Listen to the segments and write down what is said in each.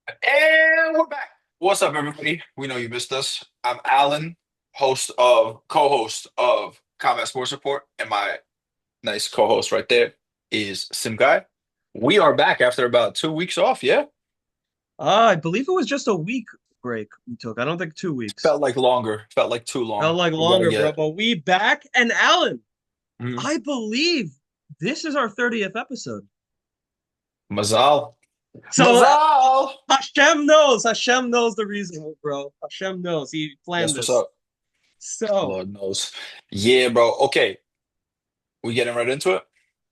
And we're back. What's up, everybody? We know you missed us. I'm Alan, co-host of Combat Sports Report, and my nice co-host right there is Sim Guy. We are back after about 2 weeks off, yeah? I believe it was just a week break we took. I don't think 2 weeks. Felt like longer, felt like too long. Felt like We gotta longer, bro. get But we back. And Alan, mm, I believe this is our 30th episode. Mazal. So Mazal! Hashem knows. Hashem knows the reason, bro. Hashem knows. He planned That's what's this. up. So Lord knows. Yeah, bro. Okay, we getting right into it?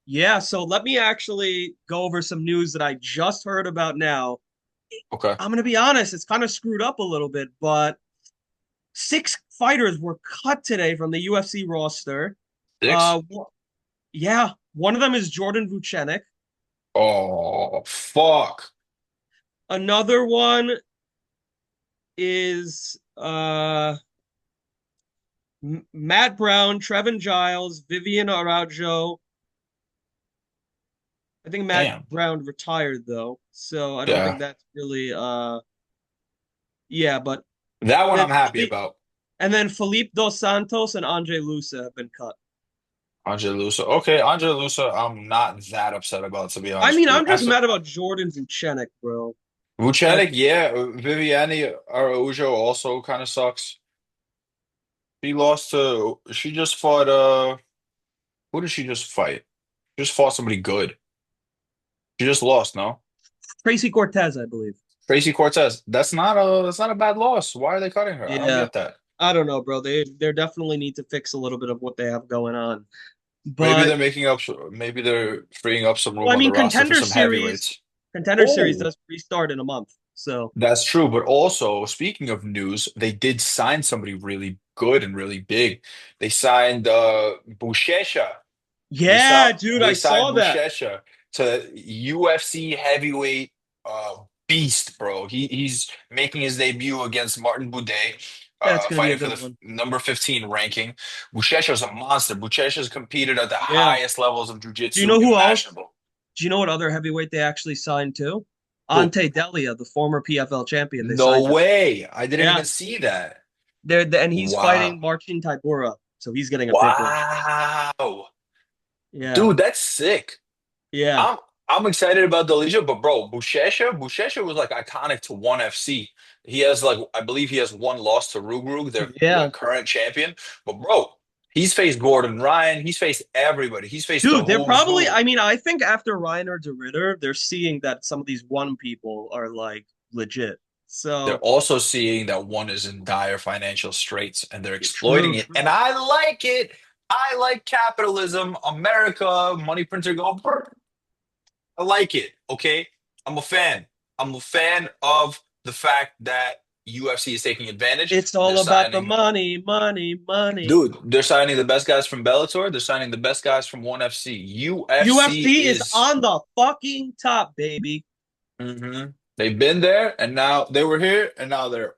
yeah, so let me actually go over some news that I just heard about now. Okay. I'm gonna be honest, it's kind of screwed up a little bit, but six fighters were cut today from the UFC roster. Six? Uh, Yeah, one of them is Jordan Vucenic. Oh, fuck. Another one is Matt Brown, Trevin Giles, Vivian Araujo. I think Matt Damn. Brown retired though, so I don't think Yeah. that's really yeah, but That one then I'm happy Felipe, about. and then Felipe Dos Santos and Andre Lusa have been cut. Andre Lusa. Okay, Andre Lusa, I'm not that upset about, to be I honest mean, with you. I'm just mad about Jordan Vucenic, bro. Like, Vucenic, yeah. Viviani Araujo also kind of sucks. She just fought, who did she just fight? Just fought somebody good. She just lost, no? Tracy Cortez, I believe. Tracy Cortez. That's not a bad loss. Why are they cutting her? I don't Yeah. get that. I don't know, bro. They definitely need to fix a little bit of what they have going on. Maybe But they're making up, maybe they're freeing up some well, room I on the mean, roster for some heavyweights. Contender Series Oh. does restart in a month. So That's true, but also speaking of news, they did sign somebody really good and really big. They signed Buchecha. They saw yeah, dude, they I signed saw that. Buchecha to UFC heavyweight beast, bro. He's making his debut against Martin Buday, That's gonna be a fighting for good the one. number 15 ranking. Buchecha is a monster. Buchecha's competed at the Yeah. highest levels of Do you jiu-jitsu know who else? imaginable. Do you know what other heavyweight they actually signed to? Who? Ante Delia, the former PFL champion. They No signed him. way. I didn't Yeah, even see that. and he's Wow. fighting Marcin Tybura, so he's getting a big one. Wow. Yeah, Dude, that's sick. yeah, I'm I'm excited about Delija, but bro, Buchecha was like iconic to ONE FC. He has like I believe he has one loss to Rugrug, their yeah. current champion. But bro, he's faced Gordon Ryan, he's faced everybody. He's faced the Dude, they're who's probably. who. I mean, I think after Reiner de Ritter, they're seeing that some of these one people are like legit. They're So also seeing that one is in dire financial straits and they're exploiting true, it. And true. I like it. I like capitalism, America, money printer go. Brr. I like it. Okay. I'm a fan. I'm a fan of the fact that UFC is taking advantage. It's They're all about the signing, money, money, money. dude, they're signing the best guys from Bellator. They're signing the best guys from ONE FC. UFC UFC is is, on the fucking top, baby. they've been there and now they were here and now they're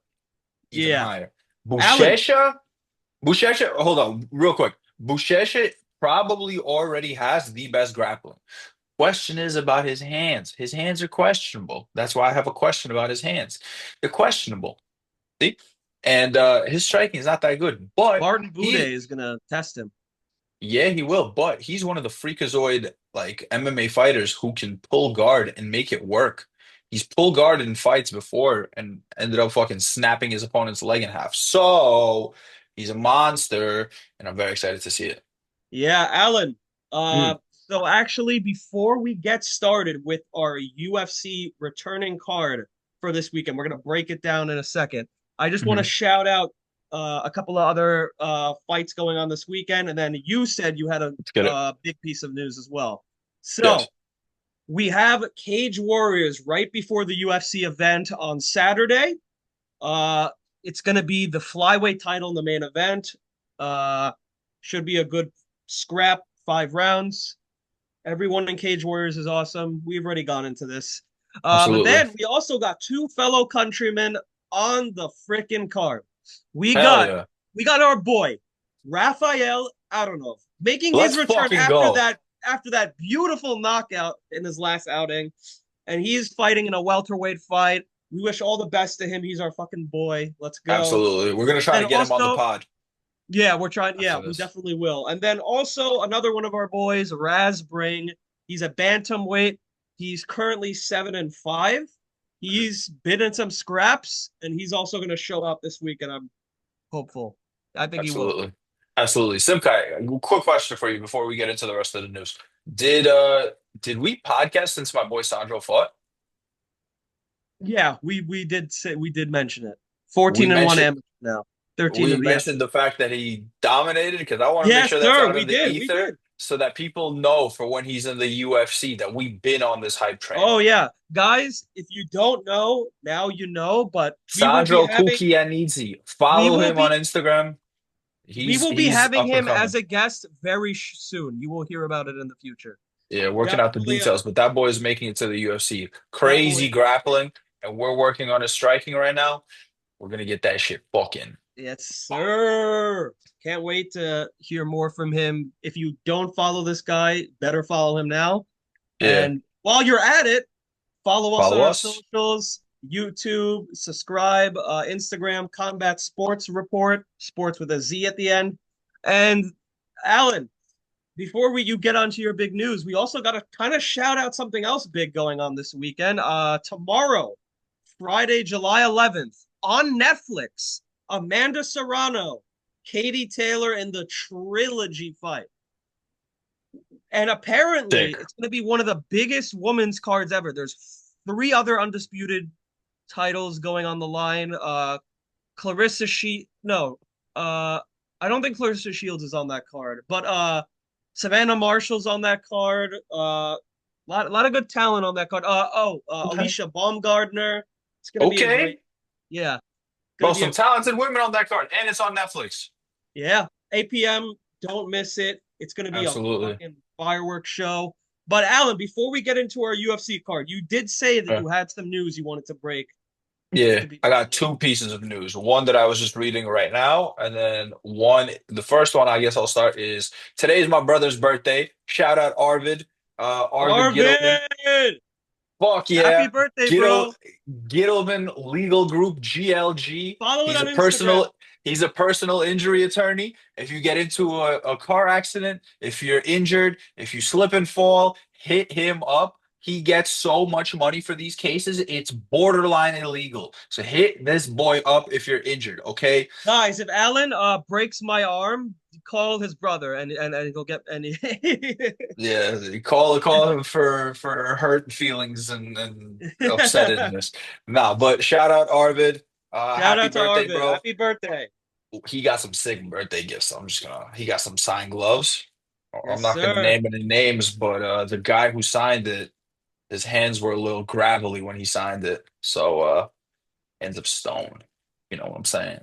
even Yeah. higher. Alan, Buchecha, Buchecha, hold on, real quick. Buchecha probably already has the best grappling. Question is about his hands. His hands are questionable. That's why I have a question about his hands. They're questionable. See? And his striking is not that good. But Martin Bude he, is gonna test him. yeah, he will. But he's one of the freakazoid like MMA fighters who can pull guard and make it work. He's pulled guard in fights before and ended up fucking snapping his opponent's leg in half. So he's a monster, and I'm very excited to see it. Yeah, Alan. Mm, So actually, before we get started with our UFC returning card for this weekend, we're gonna break it down in a second. I just want to mhm. shout out a couple of other fights going on this weekend, and then you said you had a Let's get it. big piece of news as well. Yes. So we have Cage Warriors right before the UFC event on Saturday. Uh, it's going to be the flyweight title in the main event. Uh, should be a good scrap, 5 rounds. Everyone in Cage Warriors is awesome. We've already gone into this. But Absolutely. then we also got two fellow countrymen on the freaking card. We Hell got yeah. we got our boy Rafael Aronov making his Let's return fucking go. after that beautiful knockout in his last outing, and he's fighting in a welterweight fight. We wish all the best to him. He's our fucking boy. Let's go. Absolutely. We're gonna try And to get him on the also, pod yeah, we're trying. Yeah, after we this. definitely will. And then also another one of our boys, Raz Bring. He's a bantamweight. He's currently 7-5. He's been in some scraps, and he's also going to show up this week. And I'm hopeful. I think he will. Absolutely. Absolutely. Simkai, quick question for you before we get into the rest of the news. Did we podcast since my boy Sandro fought? Yeah, we did mention it. We 14-1 mentioned amateur now. 13 we and yeah. mentioned the fact that he dominated because I want to make Yes, sure that's sir. out We of the did. We ether did. so that people know for when he's in the UFC that we've been on this hype train. Oh yeah, guys. If you don't know, now you know. But Sandro Kukianidze. we Follow will him on be Instagram. we He's will be he's having up and him as coming. a guest very soon. You will hear about it in the future. Yeah, working out the Definitely details, but that boy is making it to the UFC. that boy. Crazy grappling, and we're working on his striking right now. We're gonna get that shit fucking. Yes, sir. Can't wait to hear more from him. If you don't follow this guy, better follow him now. Yeah, And while you're at it, follow us on follow our us. socials, YouTube, subscribe, Instagram, Combat Sports Report, sports with a Z at the end. And Alan, before you get onto your big news, we also got to kind of shout out something else big going on this weekend. Tomorrow, Friday, July 11th, on Netflix, Amanda Serrano, Katie Taylor in the trilogy fight. And apparently, Sick. it's going to be one of the biggest women's cards ever. There's three other undisputed titles going on the line. Clarissa She no, I don't think Clarissa Shields is on that card, but Savannah Marshall's on that card. Lot of good talent on that card. Okay. Alicia Baumgardner. It's gonna be a Okay. great, yeah, Bro, gonna be some a talented women on that card, and it's on Netflix. yeah. 8 p.m. Don't miss it. It's gonna be a Absolutely. fucking fireworks show. But Alan, before we get into our UFC card, you did say that Uh, you had some news you wanted to break yeah, to be. I got two pieces of news. One that I was just reading right now, and then one, the first one I guess I'll start is today is my brother's birthday. Shout out Arvid. Arvid Gittleman. Arvid, Fuck happy yeah. birthday, Gittle bro! Gittleman Legal Group GLG. Follow it He's on a Instagram. personal injury attorney. If you get into a car accident, if you're injured, if you slip and fall, hit him up. He gets so much money for these cases, it's borderline illegal. So hit this boy up if you're injured, okay? Guys, if Alan breaks my arm, call his brother and he'll get any. Yeah, call him for hurt feelings and upsetness. Nah, but shout out Arvid. Shout Happy out to birthday, Arvid. bro. Happy birthday. He got some sick birthday gifts. So I'm just gonna. He got some signed gloves. I'm Yes, not gonna sir. name any names, but the guy who signed it, his hands were a little gravelly when he signed it, so ends up stoned. You know what I'm saying?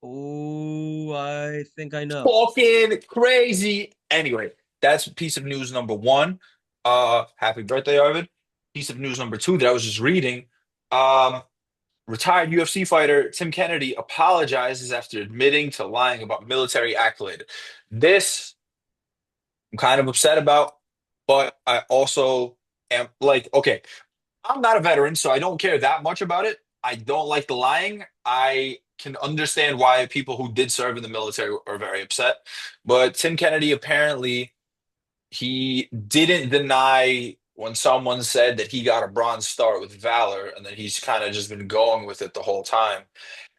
Oh, I think I know. Fucking crazy. Anyway, that's piece of news number one. Happy birthday, Arvid. Piece of news number two that I was just reading. Um, Retired UFC fighter Tim Kennedy apologizes after admitting to lying about military accolade. This I'm kind of upset about, but I also am like, okay, I'm not a veteran, so I don't care that much about it. I don't like the lying. I can understand why people who did serve in the military are very upset. But Tim Kennedy apparently he didn't deny when someone said that he got a Bronze Star with Valor, and that he's kind of just been going with it the whole time.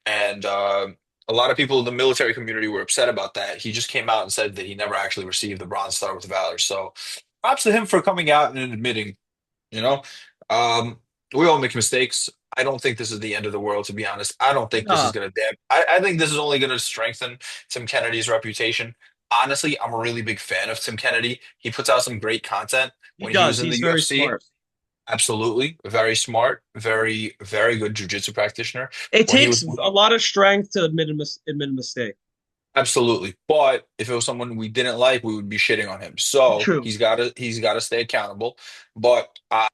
And a lot of people in the military community were upset about that. He just came out and said that he never actually received the Bronze Star with Valor. So props to him for coming out and admitting, you know, um, we all make mistakes. I don't think this is the end of the world, to be honest. I don't think this is Nah, going to damn. I think this is only going to strengthen Tim Kennedy's reputation. Honestly, I'm a really big fan of Tim Kennedy. He puts out some great content he when he was does. in the He's very UFC. smart. Absolutely. Very smart, very, very good jujitsu practitioner. It When he takes was a lot of strength to admit a mistake. absolutely. But if it was someone we didn't like, we would be shitting on him. So True. he's gotta stay accountable. But I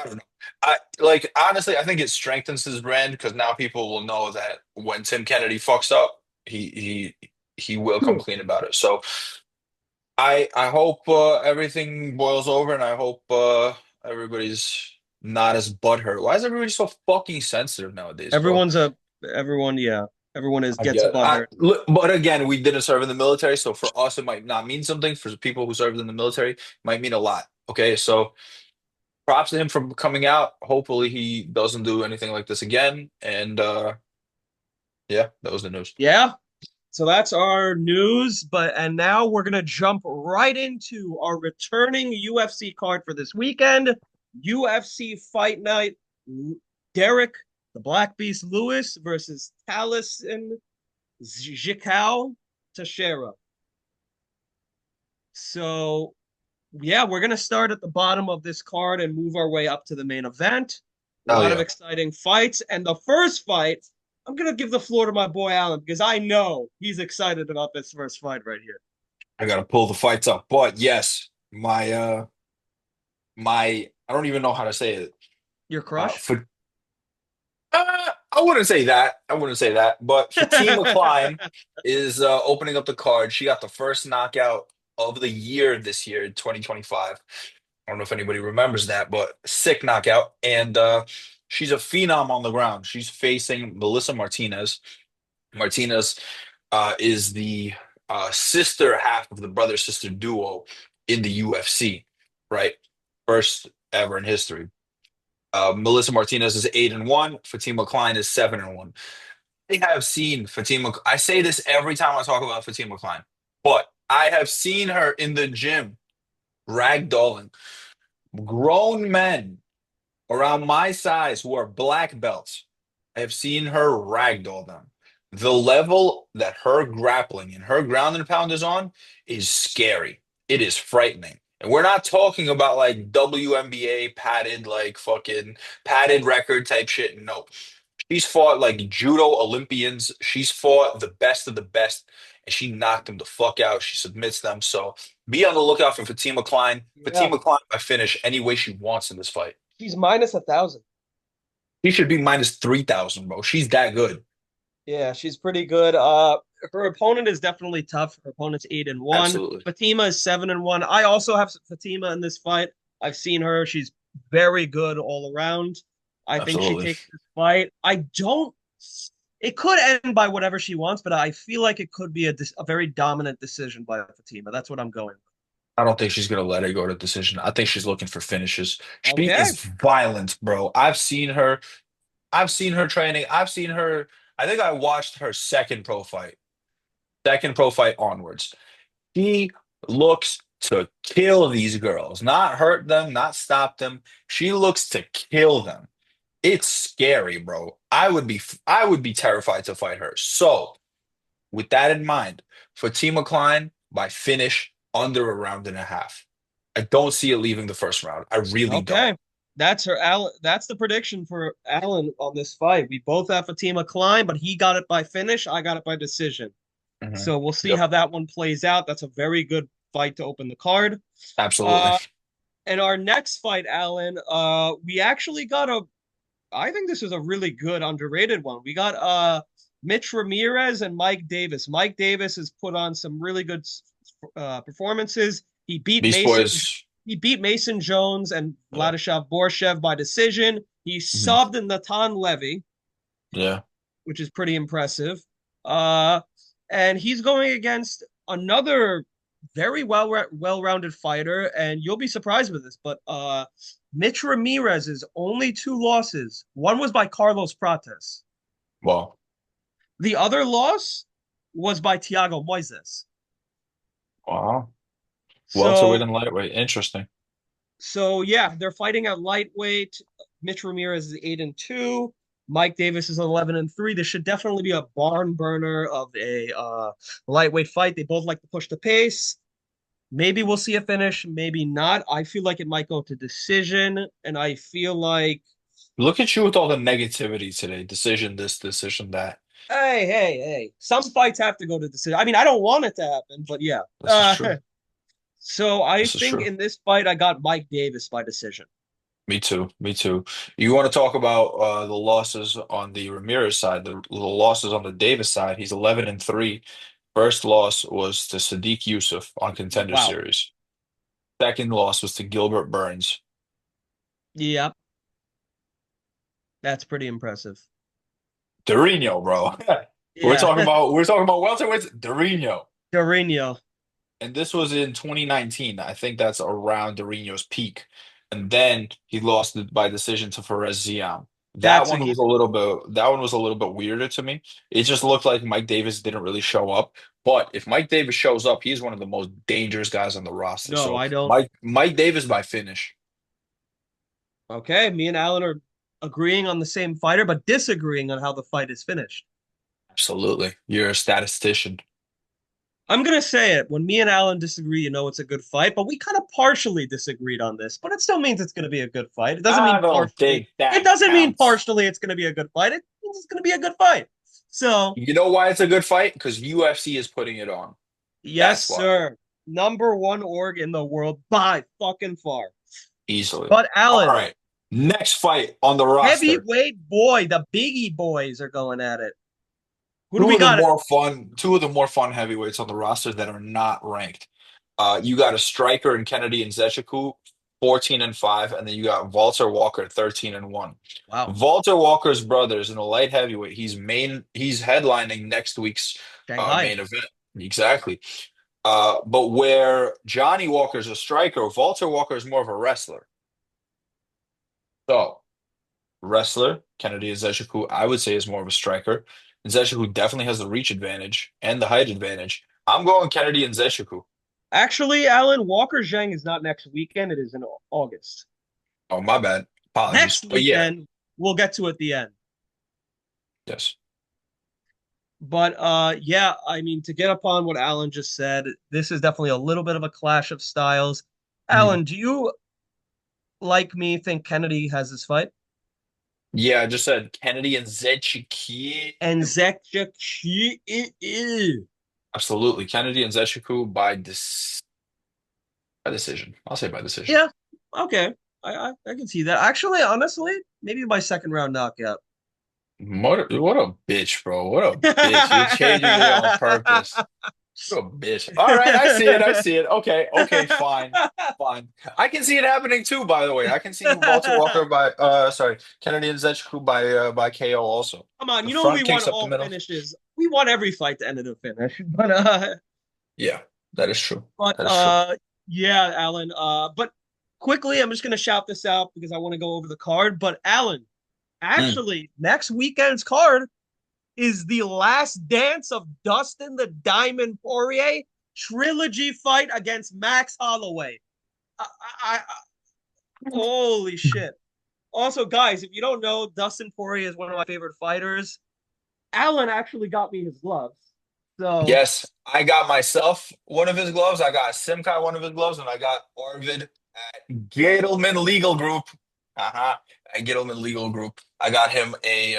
don't know. I like honestly, I think it strengthens his brand because now people will know that when Tim Kennedy fucks up, he will come True. clean about it. So I hope everything boils over, and I hope everybody's not as butthurt. Why is everybody so fucking sensitive nowadays, bro? Everyone's a everyone, yeah. Everyone is I gets get. butthurt. But again, we didn't serve in the military, so for us, it might not mean something. For the people who served in the military, it might mean a lot. Okay, so props to him for coming out. Hopefully, he doesn't do anything like this again. And yeah, that was the news. Yeah. So that's our news, and now we're gonna jump right into our returning UFC card for this weekend. UFC Fight Night. Derek the Black Beast Lewis versus Taliesin Zhikao Teixeira. So yeah, we're gonna start at the bottom of this card and move our way up to the main event. A Oh lot of yeah, exciting fights, and the first fight, I'm gonna give the floor to my boy Alan because I know he's excited about this first fight right here. I gotta pull the fights up. But yes, my I don't even know how to say it. Your crush? For I wouldn't say that. I wouldn't say that. But Fatima Klein is opening up the card. She got the first knockout of the year this year in 2025. I don't know if anybody remembers that, but sick knockout. And she's a phenom on the ground. She's facing Melissa Martinez. Martinez is the sister half of the brother sister duo in the UFC, right? First ever in history. Melissa Martinez is 8-1. Fatima Klein is 7-1. I have seen Fatima. I say this every time I talk about Fatima Klein, but I have seen her in the gym ragdolling grown men around my size who are black belts. I have seen her ragdoll them. The level that her grappling and her ground and pound is on is scary. It is frightening. And we're not talking about like WNBA padded, like fucking padded record type shit. No. She's fought like judo Olympians. She's fought the best of the best, and she knocked them the fuck out. She submits them. So be on the lookout for Fatima Klein. Yeah, Fatima Klein might finish any way she wants in this fight. she's minus 1,000. She should be minus 3,000, bro. She's that good. Yeah, she's pretty good. Her opponent is definitely tough. Her opponent's 8-1. Absolutely. Fatima is 7-1. I also have Fatima in this fight. I've seen her. She's very good all around. I think she Absolutely. takes this fight. I don't. It could end by whatever she wants, but I feel like it could be a very dominant decision by Fatima. That's what I'm going I don't think she's gonna let it go to decision. I think she's looking for finishes. with. She Okay. is violent, bro. I've seen her. I've seen her training. I've seen her. I think I watched her second pro fight onwards. She looks to kill these girls, not hurt them, not stop them. She looks to kill them. It's scary, bro. I would be terrified to fight her. So, with that in mind, Fatima Klein by finish under a round and a half. I don't see it leaving the first round. I really don't. Okay. That's her Alan. That's the prediction for Alan on this fight. We both have Fatima Klein, but he got it by finish. I got it by decision. Mhm. So we'll see Yep, how that one plays out. That's a very good fight to open the card. absolutely. Uh, and our next fight, Alan, we actually got a. I think this is a really good underrated one. We got Mitch Ramirez and Mike Davis. Mike Davis has put on some really good performances. He beat Beast Mason. Boys. He beat Mason Jones and Yeah. Vladislav Borshev by decision. He Mhm. subbed Natan Levy, Yeah. which is pretty impressive. Uh, and he's going against another very well-rounded fighter, and you'll be surprised with this, but Mitch Ramirez's only two losses. One was by Carlos Prates. Well, The other loss was by Thiago Moises. wow. Welterweight So and lightweight. Interesting. So yeah, they're fighting at lightweight. Mitch Ramirez is 8-2. Mike Davis is 11-3. This should definitely be a barn burner of a lightweight fight. They both like to push the pace. Maybe we'll see a finish, maybe not. I feel like it might go to decision, and I feel like, Look at you with all the negativity today. Decision this, decision that. hey, some fights have to go to decision. I mean, I don't want it to happen, but yeah. This is true. So I This is think true. in this fight, I got Mike Davis by decision. Me too. Me too. You want to talk about the losses on the Ramirez side, the losses on the Davis side. He's 11-3. First loss was to Sadiq Yusuf on Contender Wow. Series. Second loss was to Gilbert Burns. Yep. That's pretty impressive. Dorino, bro. Yeah, We're talking about welterweights. Dorino. Carino. And this was in 2019. I think that's around Dorino's peak. And then he lost it by decision to Perez Ziam. That's a game. That one was a little bit weirder to me. It just looked like Mike Davis didn't really show up. But if Mike Davis shows up, he's one of the most dangerous guys on the roster. No, So I don't. Mike Davis by finish. Okay, me and Alan are agreeing on the same fighter, but disagreeing on how the fight is finished. Absolutely. You're a statistician. I'm gonna say it. When me and Alan disagree, you know it's a good fight, but we kind of partially disagreed on this. But it still means it's gonna be a good fight. It doesn't I mean don't partially. think It that doesn't mean counts. partially it's gonna be a good fight. It means it's gonna be a good fight. So, You know why it's a good fight? Because UFC is putting it on. yes, That's why. sir. Number one org in the world by fucking far. Easily. But All Alan, right. Next fight on the roster. heavyweight boy, the biggie boys are going at it. Who do we got? Two of the more fun heavyweights on the roster that are not ranked. You got a striker in Kennedy and Nzechukwu, 14-5, and then you got Walter Walker, 13-1. Wow, Walter Walker's brothers in the light heavyweight. He's headlining next week's Shanghai. main event. Exactly. But where Johnny Walker's a striker, Walter Walker is more of a wrestler. So wrestler, Kennedy Nzechukwu, I would say is more of a striker. Nzechukwu definitely has the reach advantage and the height advantage. I'm going Kennedy Nzechukwu. Actually, Alan, Walker Zhang is not next weekend. It is in August. Oh, my bad. Apologies. Next But yeah, weekend, we'll get to at the end. yes. But yeah, I mean, to get upon what Alan just said, this is definitely a little bit of a clash of styles. Mhm. Alan, do you, like me, think Kennedy has this fight? Yeah, I just said Kennedy and Nzechukwu. And Zekchuk, Absolutely. Kennedy and Nzechukwu by decision. I'll say by decision. yeah, okay, I can see that. Actually, honestly, maybe by second round knockout. What a bitch, bro. What a bitch. You're changing it on purpose. What a bitch. All right, I see it. I see it. Okay, okay, fine. Fine. I can see it happening too, by the way. I can see Walter Walker Kennedy and Nzechukwu by KO also. Come on, The you know we front want kicks up the all middle. finishes. We want every fight to end in a finish. Yeah, that is true. But That is true. yeah, Alan. But quickly, I'm just gonna shout this out because I want to go over the card. But Alan, Mm. actually, next weekend's card is the last dance of Dustin the Diamond Poirier trilogy fight against Max Holloway. Holy shit. Also, guys, if you don't know, Dustin Poirier is one of my favorite fighters. Alan actually got me his gloves. So, Yes, I got myself one of his gloves. I got Simkai one of his gloves, and I got Arvid at Gittleman Legal Group. Uh-huh. At Gittleman Legal Group. I got him a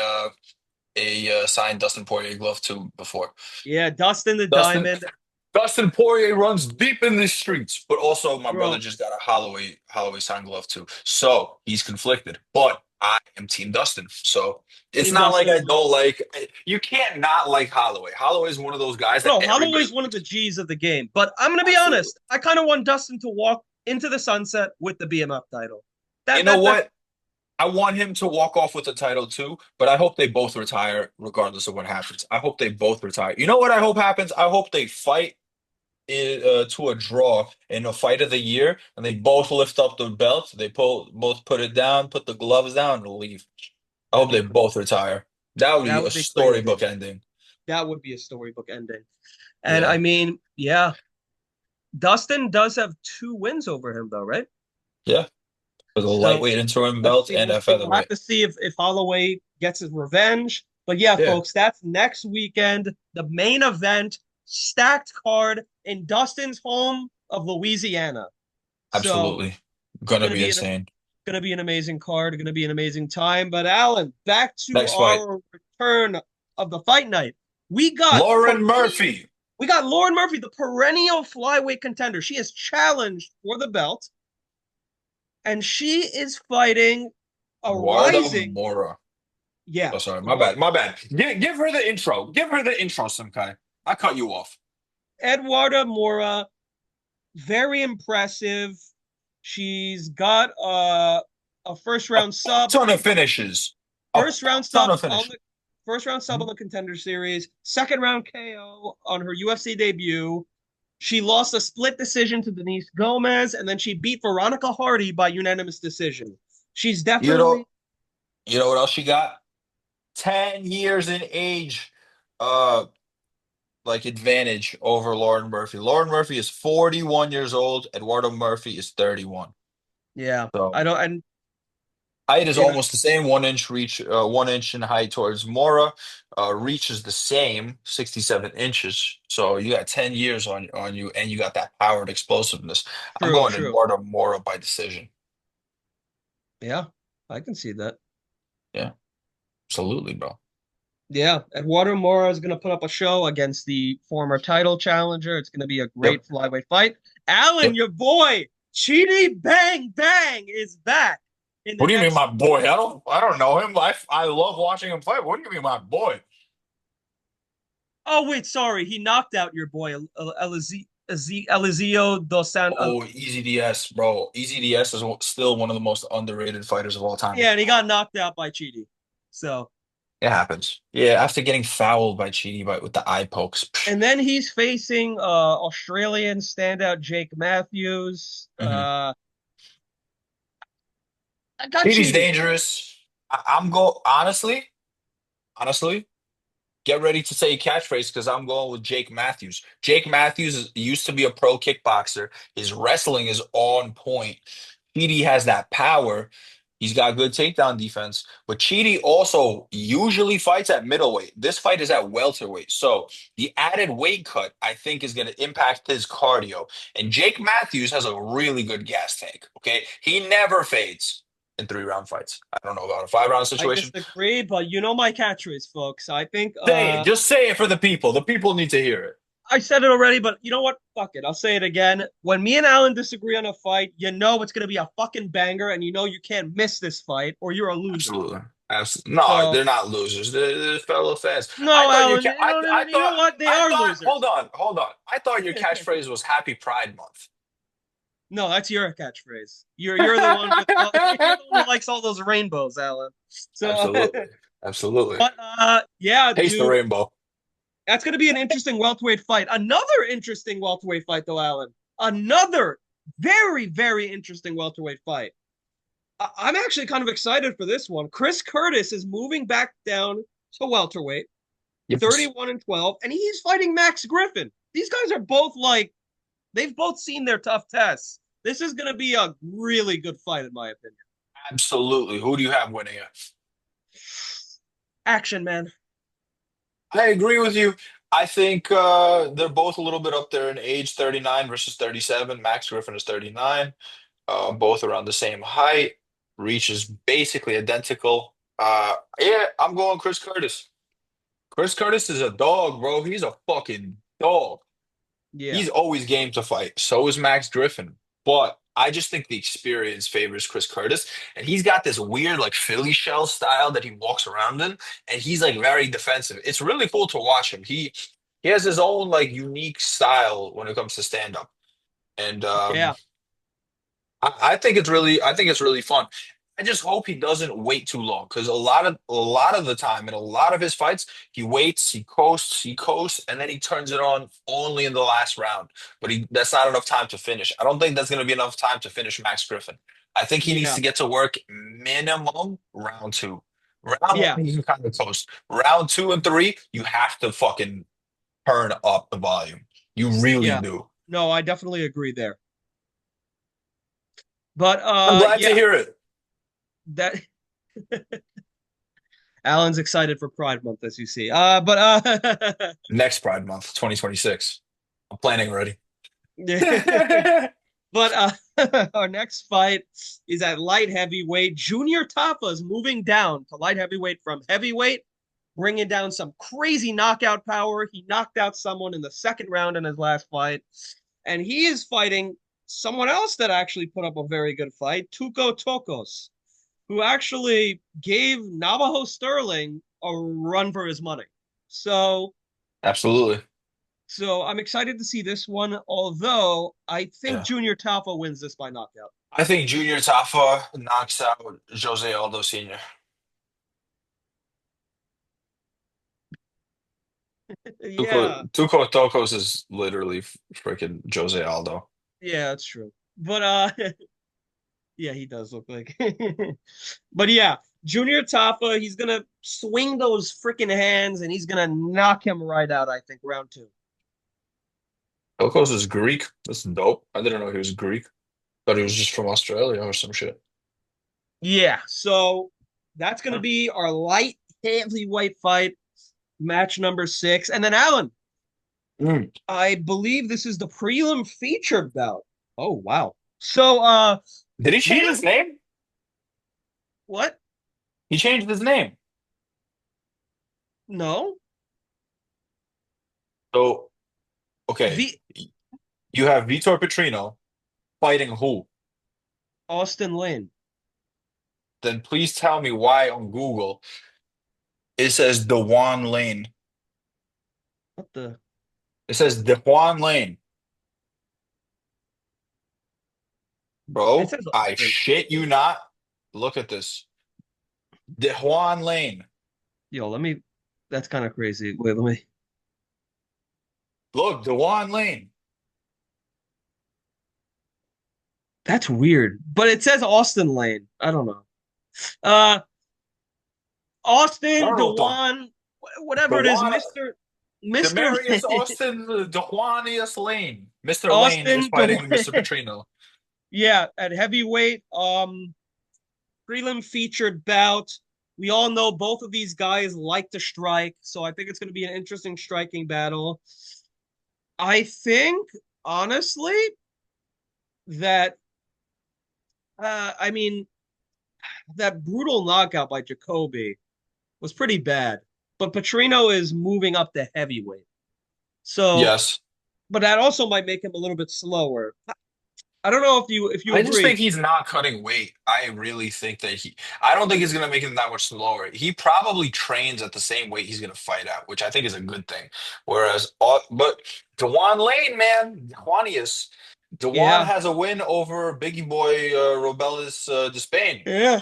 signed Dustin Poirier glove too before. yeah, Dustin the Dustin Diamond, Dustin Poirier runs deep in the streets, but also my brother bro. just got a Holloway signed glove too. So he's conflicted. But I am Team Dustin. So it's Team not like Dustin I as well. don't like you can't not like Holloway. Holloway is one of those guys that Bro, everybody Holloway's one of the likes. G's of the game. But I'm gonna be Absolutely. honest. I kind of want Dustin to walk into the sunset with the BMF title. You know That's what? I want him to walk off with the title too, but I hope they both retire regardless of what happens. I hope they both retire. You know what I hope happens? I hope they fight to a draw in a fight of the year, and they both lift up the belt. They both put it down, put the gloves down, and leave. I that'd hope be they crazy. both retire. That would be That a would be crazy. storybook ending. That would be a storybook ending. And I Yeah, mean, yeah, Dustin does have two wins over him though, right? yeah. For the So lightweight interim let's belt see. and We'll a see. We'll have featherweight. to see if Holloway gets his revenge. But yeah, Yeah, folks, that's next weekend. The main event, stacked card in Dustin's home of Louisiana. So absolutely. Gonna gonna be be insane. gonna be an amazing card, gonna be an amazing time. But Alan, back to Next fight, our return of the fight night. We got Lauren perennial, Murphy. we got Lauren Murphy, the perennial flyweight contender. She has challenged for the belt, and she is fighting a Eduardo rising, Mora. yeah, Oh, sorry, my bad, my bad. Give her the intro. Give her the intro, Simkai. I cut you off. Eduarda Mora, very impressive. She's got a first A round sub. ton of finishes. A First round ton sub of on finish. the first round sub Mhm. on the Contender Series, second round KO on her UFC debut. She lost a split decision to Denise Gomez, and then she beat Veronica Hardy by unanimous decision. She's You know, definitely you know what else she got? 10 years in age, uh, like advantage over Lauren Murphy. Lauren Murphy is 41 years old. Eduardo Murphy is 31. yeah. I So don't and height is you know almost the same, 1 inch reach, 1 inch in height towards Mora. Reach is the same, 67 inches. So you got 10 years on you, and you got that power and explosiveness. I'm true, going true. Eduardo Mora by decision. Yeah, I can see that. Yeah, absolutely, bro. Yeah, Eduardo Mora is going to put up a show against the former title challenger. It's going to be a Yep. great flyweight fight. Alan, Yep. your boy, Chidi Bang Bang is back in the What do you mean, next. my boy? I don't know him. I love watching him fight. What do you mean, my boy? Oh wait, sorry, he knocked out your boy Elizio dos Santos. Oh, Easy DS, bro. Easy DS is still one of the most underrated fighters of all time. Yeah, and he got knocked out by Chidi. So, It happens. Yeah, after getting fouled by Chidi with the eye pokes. and then he's facing Australian standout Jake Matthews. Mhm. I got Chidi's Chidi. dangerous. Honestly, get ready to say a catchphrase because I'm going with Jake Matthews. Jake Matthews used to be a pro kickboxer. His wrestling is on point. Chidi has that power. He's got good takedown defense, but Chidi also usually fights at middleweight. This fight is at welterweight. So the added weight cut, I think, is going to impact his cardio. And Jake Matthews has a really good gas tank. Okay. He never fades in 3 round fights. I don't know about a 5 round I situation. disagree, but you know my catchphrase, folks. I think Say it. Just say it for the people. The people need to hear it. I said it already, but you know what? Fuck it. I'll say it again. When me and Alan disagree on a fight, you know it's gonna be a fucking banger, and you know you can't miss this fight, or you're a loser. Absolutely. Absolutely. No, So they're not losers. They're fellow fans. I no, thought Alan, you know, I you know thought what? They are hold losers. on, hold on. I thought your catchphrase was Happy Pride Month. No, that's your catchphrase. You're the one with you're the one who likes all those rainbows, Alan. So, Absolutely. Absolutely. but yeah, Taste the dude, rainbow. that's gonna be an interesting welterweight fight. Another interesting welterweight fight, though, Alan. Another very, very interesting welterweight fight. I'm actually kind of excited for this one. Chris Curtis is moving back down to welterweight, Yes. 31 and 12, and he's fighting Max Griffin. These guys are both like they've both seen their tough tests. This is going to be a really good fight, in my opinion. Absolutely. Who do you have winning it? Action, man. I agree with you. I think they're both a little bit up there in age, 39 versus 37. Max Griffin is 39. Both around the same height. Reach is basically identical. Yeah, I'm going Chris Curtis. Chris Curtis is a dog, bro. He's a fucking dog. Yeah, He's always game to fight. So is Max Griffin. But I just think the experience favors Chris Curtis. And he's got this weird, like, Philly shell style that he walks around in. And he's, like, very defensive. It's really cool to watch him. He has his own, like, unique style when it comes to stand up. And yeah, I think it's really fun. I just hope he doesn't wait too long because a lot of the time in a lot of his fights, he waits, he coasts, and then he turns it on only in the last round. But that's not enough time to finish. I don't think that's going to be enough time to finish Max Griffin. I think he needs yeah, to get to work minimum round two. Round yeah, one, you can kind of coast. Round two and three, you have to fucking turn up the volume. You really yeah. do. No, I definitely agree there. But I'm glad to yeah, hear it. that Alan's excited for Pride Month, as you see. But Next Pride Month, 2026. I'm planning already. But our next fight is at light heavyweight. Junior Tafa is moving down to light heavyweight from heavyweight, bringing down some crazy knockout power. He knocked out someone in the second round in his last fight, and he is fighting someone else that actually put up a very good fight, Tuco Tokos, who actually gave Navajo Sterling a run for his money. So Absolutely. so I'm excited to see this one, although I think Yeah. Junior Talfa wins this by knockout. I think Junior Tafa knocks out Jose Aldo Sr. Yeah, Tuco Tocos is literally freaking Jose Aldo. yeah, that's true. But yeah, he does look like. But yeah, Junior Tafa, he's gonna swing those freaking hands and he's gonna knock him right out, I think, round two. Tocos is Greek. That's dope. I didn't know he was Greek. Thought he was just from Australia or some shit. Yeah, so that's gonna be our light heavyweight fight, match number six. And then Alan, Mm. I believe this is the prelim feature bout. Oh wow. So Did he we change his name? what? He changed his name. No. So, okay, V you have Vitor Petrino fighting who? Austin Lane. Then please tell me why on Google it says Dewan Lane. What the It says Dewan Lane. it Bro, says I Austin. shit you not. Look at this. Dewan Lane. Yo, let me that's kind of crazy. Wait, let me Look, Dewan Lane. that's weird. But it says Austin Lane. I don't know. Uh I Austin don't know what Dewan, whatever it is, Dewan Mr. Demarius Austin Dewanius Lane. Mr. Lane is Austin Dewan. fighting Mr. Petrino. Yeah, at heavyweight, prelim featured bout. We all know both of these guys like to strike, so I think it's going to be an interesting striking battle. I think, honestly, that I mean that brutal knockout by Jacoby was pretty bad, but Petrino is moving up to heavyweight, so Yes. but that also might make him a little bit slower. I don't know if you I just think agree. he's not cutting weight. I really think that I don't think it's going to make him that much slower. He probably trains at the same weight he's going to fight at, which I think is a good thing. Whereas, but Dewan Lane, man, Dewan Yeah, has a win over Biggie Boy Robelis Despain. yeah,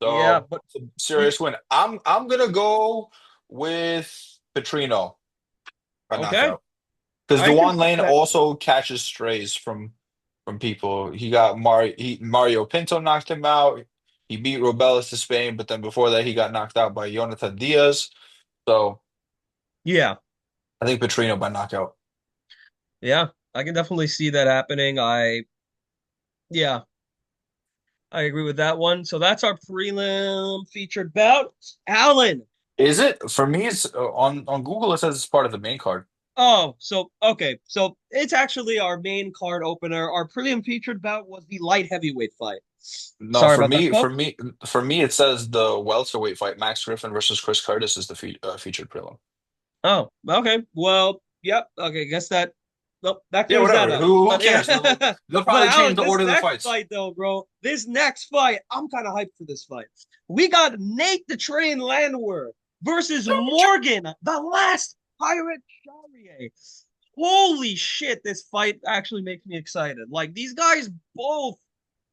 yeah, So but it's a serious win. I'm gonna go with Petrino by okay, knockout. Because I can Dewan see Lane that. also catches strays from people. He got Mario Pinto knocked him out. He beat Robelis to Spain, but then before that he got knocked out by Jonathan Diaz. So Yeah, I think Petrino by knockout. yeah, I can definitely see that happening. Yeah, I agree with that one. So that's our prelim featured bout. Alan. Is it for me? It's on Google. It says it's part of the main card. Oh, so okay, so it's actually our main card opener. Our prelim featured bout was the light heavyweight fight. No, Sorry about that, folks. for me, it says the welterweight fight, Max Griffin versus Chris Curtis, is the featured prelim. Oh, okay. Well, yep. Okay, guess that. Nope, that Yeah, clears that whatever. up. Who But yeah, cares? They'll but probably change Alan, the this order of the next fights. fight though, bro, this next fight, I'm kind of hyped for this fight. We got Nate the Train Landwehr versus Morgan, the last Pirate Charrier. Holy shit, this fight actually makes me excited. Like these guys both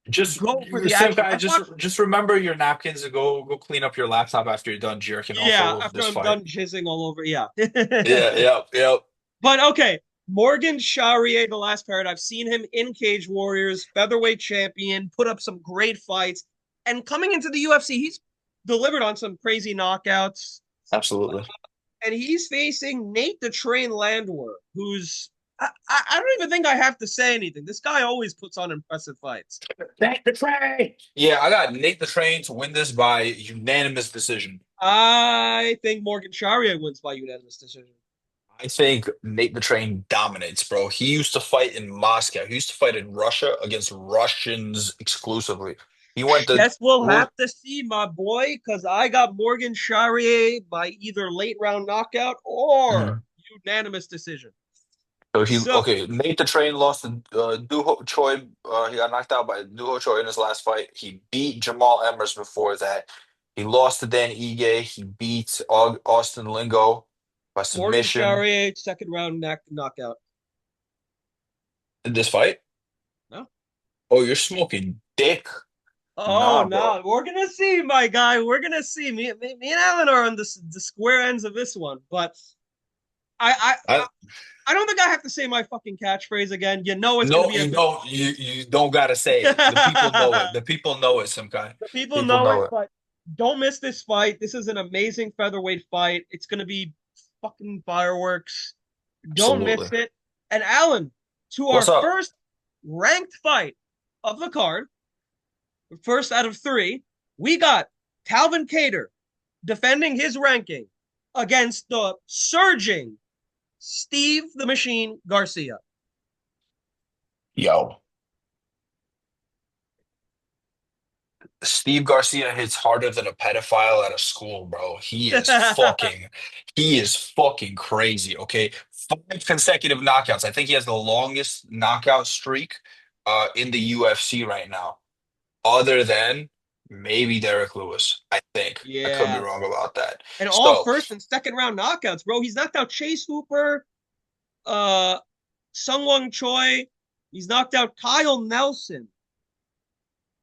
Just go for the Simp action. guy, I've watched, just remember your napkins and go clean up your laptop after you're done jerking off yeah, all over after this I'm fight. done jizzing all over, yeah. Yeah, yep, yep. But okay, Morgan Charrier, the last parrot. I've seen him in Cage Warriors, featherweight champion, put up some great fights, and coming into the UFC, he's delivered on some crazy knockouts. Absolutely. And he's facing Nate the Train Landwehr, who's I don't even think I have to say anything. This guy always puts on impressive fights. Nate the Train. Yeah, I got Nate the Train to win this by unanimous decision. I think Morgan Charrier wins by unanimous decision. I think Nate the Train dominates, bro. He used to fight in Moscow. He used to fight in Russia against Russians exclusively. He went to Guess we'll look. have to see, my boy, because I got Morgan Charrier by either late round knockout or Mhm. unanimous decision. So he So okay. Nate the Train lost to Duho Choi. He got knocked out by Duho Choi in his last fight. He beat Jamal Emmers before that. He lost to Dan Ige. He beat Austin Lingo by Morgan submission Charrier, second round knockout. in this fight. No. Oh, you're smoking dick. Oh Nah, bro. no, we're gonna see, my guy. We're gonna see. Me and Alan are on the square ends of this one, but I I I don't think I have to say my fucking catchphrase again. You know it's gonna no, be a you good don't. You don't gotta say it. The people know it. fight. The people know it. Some guy. The people People know know it, it. but don't miss this fight. This is an amazing featherweight fight. It's gonna be fucking fireworks. Don't miss Absolutely. it. And Alan, to What's our up? first ranked fight of the card, first out of three, we got Calvin Cater defending his ranking against the surging Steve the Machine Garcia. Yo, Steve Garcia hits harder than a pedophile at a school, bro. He is fucking crazy. Okay, 5 consecutive knockouts. I think he has the longest knockout streak in the UFC right now, other than maybe Derek Lewis. I think I could be Yeah. wrong about that. And all So first and second round knockouts, bro. He's knocked out Chase Hooper, uh, Sungwon Choi. He's knocked out Kyle Nelson.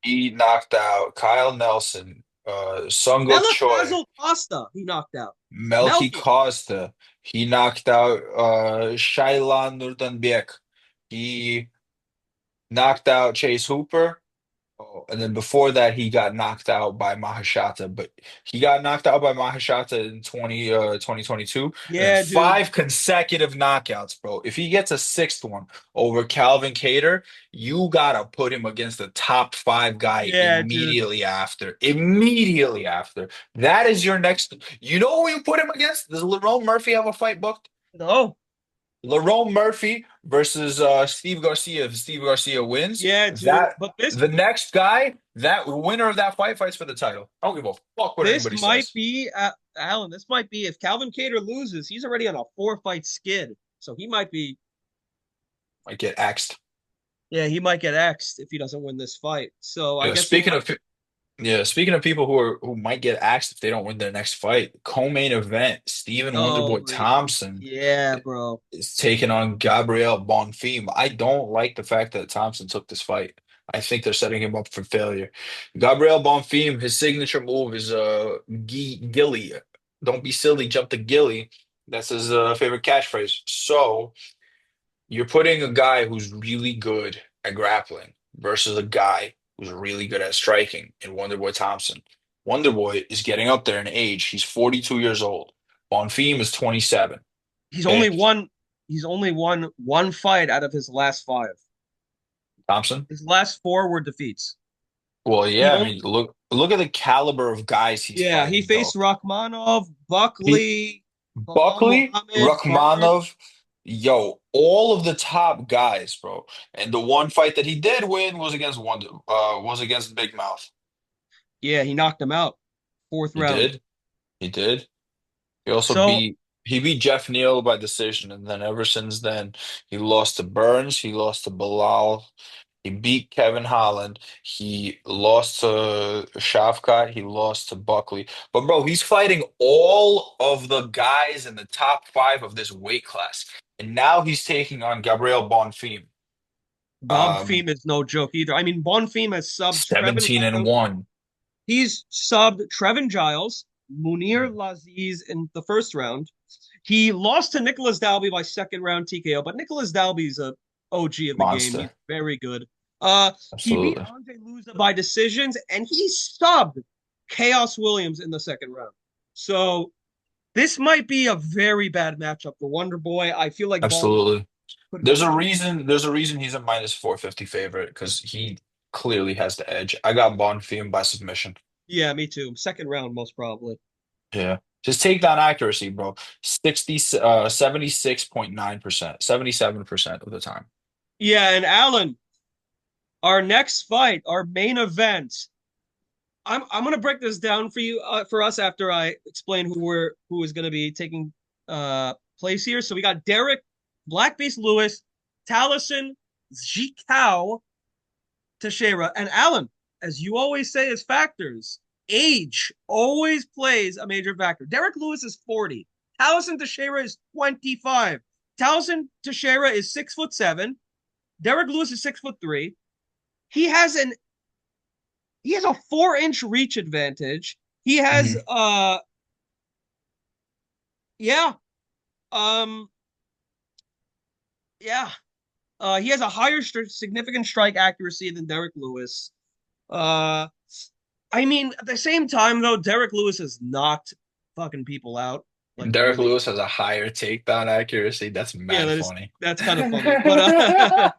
he knocked out Kyle Nelson, Sunguk Choi. Melikazel Costa, he knocked out. Melky Melky. Costa. He knocked out Shailan Nurdanbek. He knocked out Chase Hooper. Oh, and then before that, he got knocked out by Mahashata. But he got knocked out by Mahashata in 2022. And then Yeah, dude. 5 consecutive knockouts, bro. If he gets a sixth one over Calvin Cater, you gotta put him against the top five guy Yeah, dude. immediately after. Immediately after. That is your next. You know who you put him against? Does Lerone Murphy have a fight booked? No. Lerone Murphy versus Steve Garcia. If Steve Garcia wins, Yeah, dude. that But this the next guy, that winner of that fight fights for the title. I don't give a fuck what this anybody might says. be Alan. This might be if Calvin Cater loses, he's already on a 4 fight skid. So he might be. Might get axed. Yeah, he might get axed if he doesn't win this fight. So I Yeah, guess we speaking might. of speaking of people who might get axed if they don't win their next fight, co-main event, Stephen Oh Wonderboy Thompson yeah, bro. is taking on Gabriel Bonfim. I don't like the fact that Thompson took this fight. I think they're setting him up for failure. Gabriel Bonfim, his signature move is gilly. Don't be silly, jump the gilly. That's his favorite catchphrase. So you're putting a guy who's really good at grappling versus a guy who's really good at striking in Wonderboy Thompson. Wonderboy is getting up there in age. He's 42 years old. Bonfim is 27. He's Okay. only won. He's only won one fight out of his last five. Thompson? His last four were defeats. Well, He yeah, I only, mean, look at the caliber of guys he's yeah, he fighting, though. faced Rachmanov, He Buckley, Bilal Buckley, Muhammad, Carter. Rachmanov, yo, all of the top guys, bro. And the one fight that he did win was against Big Mouth. Yeah, he knocked him out. Fourth He round. did. He did. He also So beat Jeff Neal by decision, and then ever since then, he lost to Burns, he lost to Bilal, he beat Kevin Holland, he lost to Shavkat, he lost to Buckley. But bro, he's fighting all of the guys in the top five of this weight class, and now he's taking on Gabriel Bonfim, Bonfim um, is no joke either. I mean, Bonfim has subbed Trevin 17 and Giles. 1. He's subbed Trevin Giles, Munir Laziz in the first round. He lost to Nicholas Dalby by second round TKO, but Nicholas Dalby's a OG of the game. He's Monster, very good. He beat absolutely, Andre Luza by decisions, and he subbed Chaos Williams in the second round. So this might be a very bad matchup for Wonder Boy. I feel like Bonfim absolutely. could There's a potentially. reason. There's a reason he's a minus 450 favorite because he clearly has the edge. I got Bonfim by submission. Yeah, me too. Second round, most probably. Yeah. Just takedown accuracy, bro. 76.9%, 77% of the time. Yeah, and Alan, our next fight, our main event. I'm gonna break this down for you for us after I explain who is gonna be taking place here. So we got Derek Blackbeast Lewis, Taliesin Zhikao Teixeira, and Alan. As you always say, as factors, age always plays a major factor. Derek Lewis is 40. Taliesin Teixeira is 25. Taliesin Teixeira is 6'7". Derek Lewis is 6'3". He has an he has a 4 inch reach advantage. He has Mhm. yeah. Um, yeah. He has a higher significant strike accuracy than Derek Lewis. Uh, I mean, at the same time though, Derek Lewis has knocked fucking people out. Like Derek really. Lewis has a higher takedown accuracy. That's Yeah, mad funny. that's kind of funny.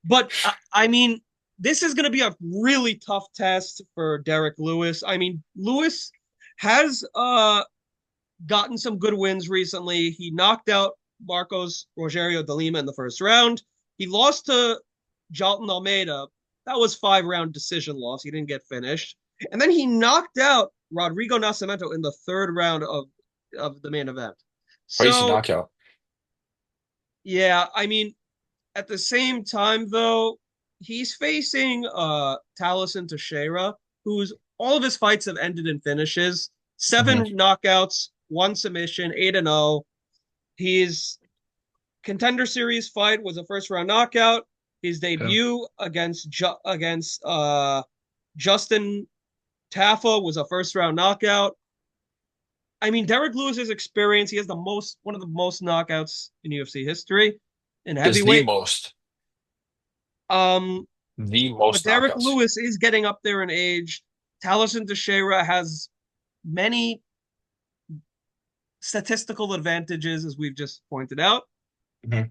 But I mean, this is going to be a really tough test for Derek Lewis. I mean, Lewis has gotten some good wins recently. He knocked out Marcos Rogerio de Lima in the first round. He lost to Jalton Almeida. That was 5 round decision loss. He didn't get finished. And then he knocked out Rodrigo Nascimento in the third round of the main event. Crazy So, knockout. yeah, I mean, at the same time, though, he's facing Taliesin Teixeira, who's all of his fights have ended in finishes. Mhm. 7 knockouts, 1 submission, 8-0. His contender series fight was a first round knockout. His Yeah. debut against Justin Taffa was a first round knockout. I mean, Derek Lewis's experience, he has one of the most knockouts in UFC history in Is the heavyweight. most. Um, The but most Derek knockouts. Lewis is getting up there in age. Taliesin Teixeira has many statistical advantages, as we've just pointed out. Mhm.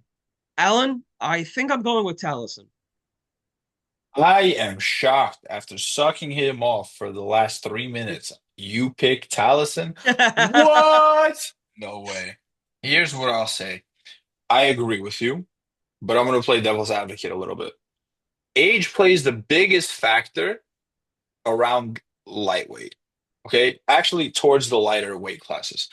Alan, I think I'm going with Taliesin. I am shocked after sucking him off for the last 3 minutes. You pick Taliesin? What? No way. Here's what I'll say. I agree with you, but I'm going to play devil's advocate a little bit. Age plays the biggest factor around lightweight. Okay. Actually, towards the lighter weight classes.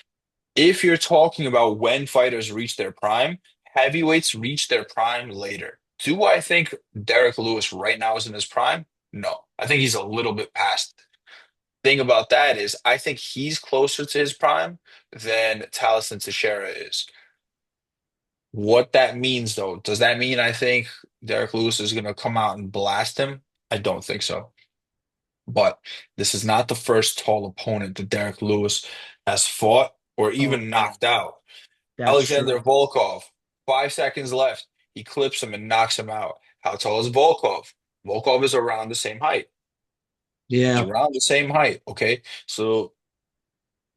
If you're talking about when fighters reach their prime, heavyweights reach their prime later. Do I think Derek Lewis right now is in his prime? No. I think he's a little bit past. Thing about that is I think he's closer to his prime than Taliesin Teixeira is. What that means though, does that mean I think Derek Lewis is going to come out and blast him? I don't think so. But this is not the first tall opponent that Derek Lewis has fought or Oh, even knocked out. that's Alexander true. Volkov, 5 seconds left. He clips him and knocks him out. How tall is Volkov? Volkov is around the same height. He's Yeah. around the same height. Okay. So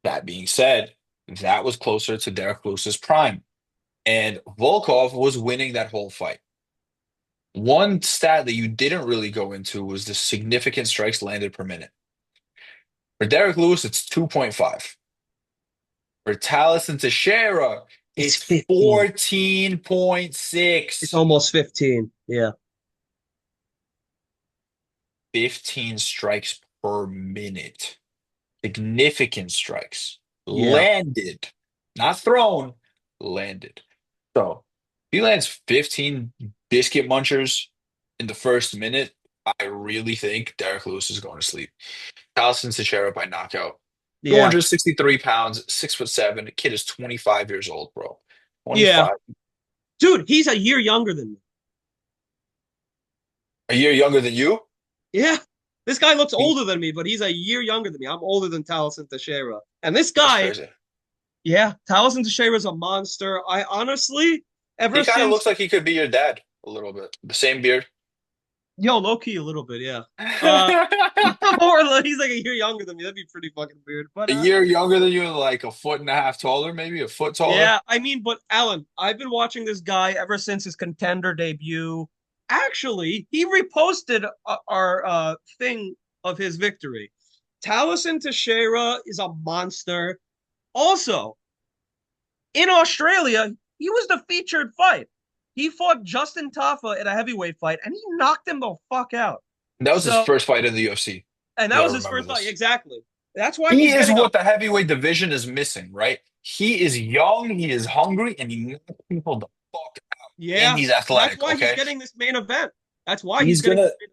that being said, that was closer to Derek Lewis's prime. And Volkov was winning that whole fight. One stat that you didn't really go into was the significant strikes landed per minute. For Derek Lewis, it's 2.5. For Taliesin Teixeira, It's it's 15. It's 14.6. almost 15. Yeah. 15 strikes per minute. Significant strikes. Yeah. Landed. Not thrown, landed. So if he lands 15 biscuit munchers in the first minute, I really think Derek Lewis is going to sleep. Allison Teixeira by knockout. Yeah. 263 pounds, 6'7". The kid is 25 years old, bro. Yeah. 25. Dude, he's a year younger than me. A year younger than you? Yeah. This guy looks He, older than me, but he's a year younger than me. I'm older than Taliesin Teixeira. And this that's guy, crazy. yeah, Taliesin Teixeira is a monster. I honestly, ever He kind of since, looks like he could be your dad a little bit. The same beard. yo, low key a little bit, yeah. Uh, A or he's like a year younger than me. That'd be pretty fucking weird. But year younger than you, like a foot and a half taller, maybe a foot taller. yeah, I mean, but Alan, I've been watching this guy ever since his contender debut. Actually, he reposted our thing of his victory. Taliesin Teixeira is a monster. Also, in Australia, he was the featured fight. He fought Justin Tafa in a heavyweight fight, and he knocked him the fuck out. That was his So, first fight in the UFC. and You that gotta was his remember first fight. this. Exactly. That's why He he's is getting a what the heavyweight division is missing, right? He is young, he is hungry, and he knocks people the fuck out. And yeah. he's That's athletic, why he's okay? getting this main event. That's why he's He's getting gonna this main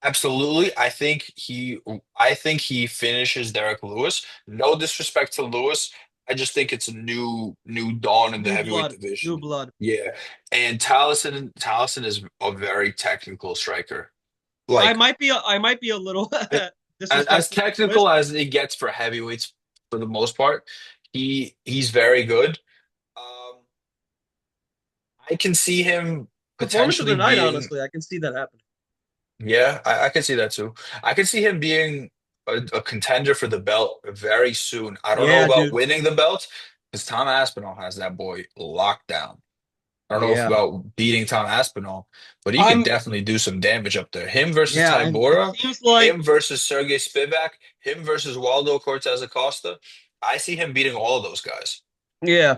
absolutely. I think he finishes Derek Lewis. No disrespect to Lewis. I just think it's a new dawn in the new heavyweight blood. New division. blood. Yeah. And Taliesin is a very technical striker. I Like might be a little as disrespectful to Lewis. technical as it gets for heavyweights for the most part, he's very good. I can see him Performance of the potentially night, being. honestly, I can see that happening. Yeah, I can see that too. I can see him being a contender for the belt very soon. I don't know Yeah, about dude. winning the belt because Tom Aspinall has that boy locked down. I don't know if Yeah. about beating Tom Aspinall, but he could I'm definitely do some damage up there. Him versus yeah, and it Tybura, seems like him versus Sergey Spivak, him versus Waldo Cortez Acosta. I see him beating all of those guys. yeah.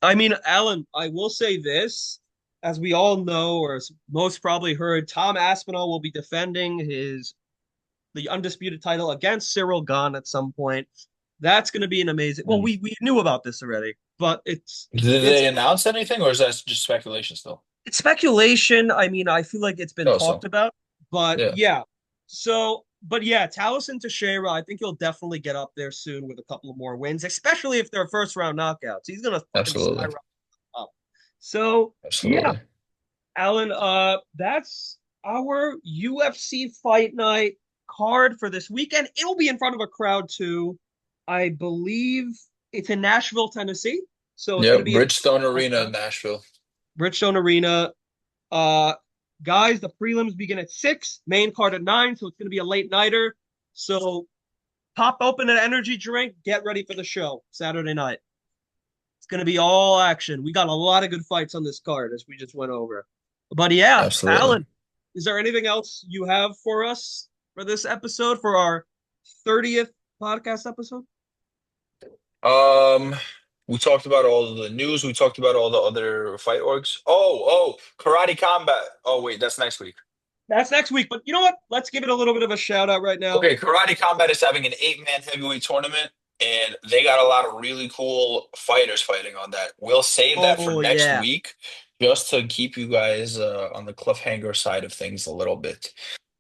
I mean, Alan, I will say this, as we all know, or as most probably heard, Tom Aspinall will be defending the undisputed title against Cyril Gahn at some point. That's going to be an amazing. Well, Mm. we knew about this already, but Did it's they announce anything, or is that just speculation still? it's speculation. I mean, I feel like it's been Oh, talked so about, but yeah, yeah. So, but yeah, Taliesin Teixeira, I think he'll definitely get up there soon with a couple of more wins, especially if they're first round knockouts. He's gonna fucking absolutely, skyrocket up. So yeah, absolutely. Alan, that's our UFC Fight Night card for this weekend. It'll be in front of a crowd too. I believe it's in Nashville, Tennessee. So it's gonna Yep, be in Bridgestone front of a Arena in crowd. Nashville. Bridgestone Arena. Uh, guys, the prelims begin at 6, main card at 9, so it's going to be a late nighter. So pop open an energy drink, get ready for the show Saturday night. It's going to be all action. We got a lot of good fights on this card, as we just went over. But yeah, Absolutely. Alan, is there anything else you have for us for this episode, for our 30th podcast episode? Um, we talked about all of the news. We talked about all the other fight orgs. Karate Combat. Oh, wait, that's next week. That's next week. But you know what? Let's give it a little bit of a shout out right now. Okay, Karate Combat is having an eight-man heavyweight tournament, and they got a lot of really cool fighters fighting on that. We'll save that for Oh, next yeah. week just to keep you guys on the cliffhanger side of things a little bit.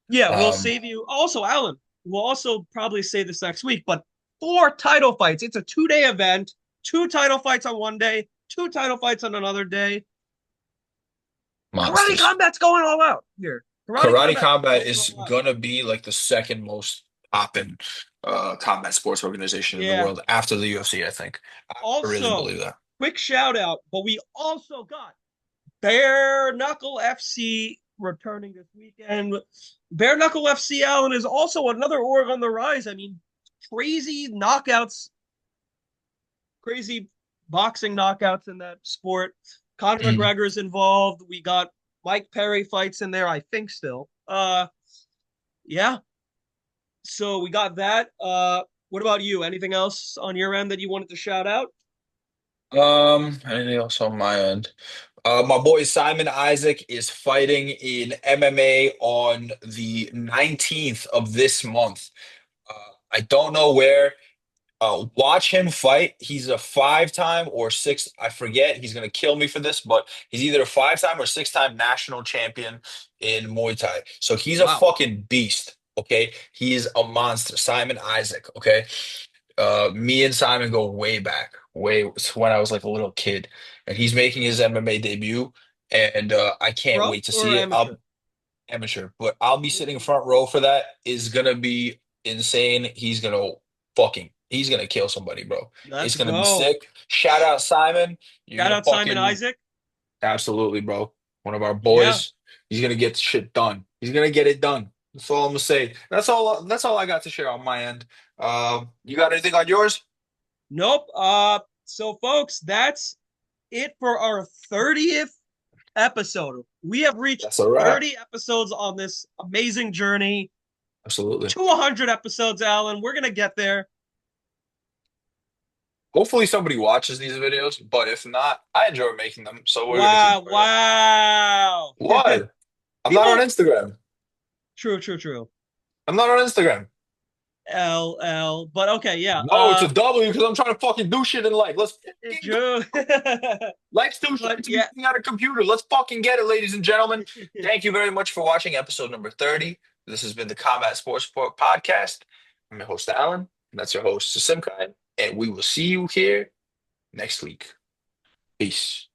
Yeah, we'll Um, save you. Also, Alan, we'll also probably say this next week, but 4 title fights. It's a 2 day event, 2 title fights on one day, 2 title fights on another day. Karate monsters. Combat's going all out here. Karate Karate Combat Combat going is all out. gonna be like the second most poppin' combat sports organization in the Yeah. world after the UFC, I think. I really Also, believe that. quick shout out, but we also got Bare Knuckle FC returning this weekend. Bare Knuckle FC, Allen, is also another org on the rise. I mean, crazy knockouts, crazy boxing knockouts in that sport. Conor Mm. McGregor's involved. We got Mike Perry fights in there, I think still. Yeah. So we got that. What about you? Anything else on your end that you wanted to shout out? Anything else on my end? My boy Simon Isaac is fighting in MMA on the 19th of this month. I don't know where. Watch him fight. He's a five-time or six, I forget. He's gonna kill me for this, but he's either a five-time or six-time national champion in Muay Thai. So he's a Wow. fucking beast. Okay, he is a monster. Simon Isaac. Okay, me and Simon go way back, way it's when I was like a little kid, and he's making his MMA debut, and I can't Pro wait to or see it. amateur? Amateur, but I'll be sitting front row for that. Is gonna be insane. He's gonna kill somebody, bro. Let's It's gonna be go. sick. Shout out Simon. You're Shout gonna out Simon fucking Isaac. absolutely, bro. One of our Yeah. boys. He's gonna get shit done. He's gonna get it done. That's all I'm gonna say. That's all I got to share on my end. You got anything on yours? Nope. So folks, that's it for our 30th episode. We have reached That's a wrap. 30 episodes on this amazing journey Absolutely. to 100 episodes, Alan. We're going to get there. Hopefully somebody watches these videos, but if not, I enjoy making them, so we're gonna keep Wow. doing it. Wow. What? I'm not on People, Instagram. true, true, true. I'm not on Instagram. LL. But okay, yeah. No, it's a W because I'm trying to fucking do shit in life. Let's fucking go. True. Life's too But short to be yeah. sitting at a computer. Let's fucking get it, ladies and gentlemen. Thank you very much for watching episode number 30. This has been the Combat Sports Report Podcast. I'm your host, Alan. And that's your host, Simkai. And we will see you here next week. Peace.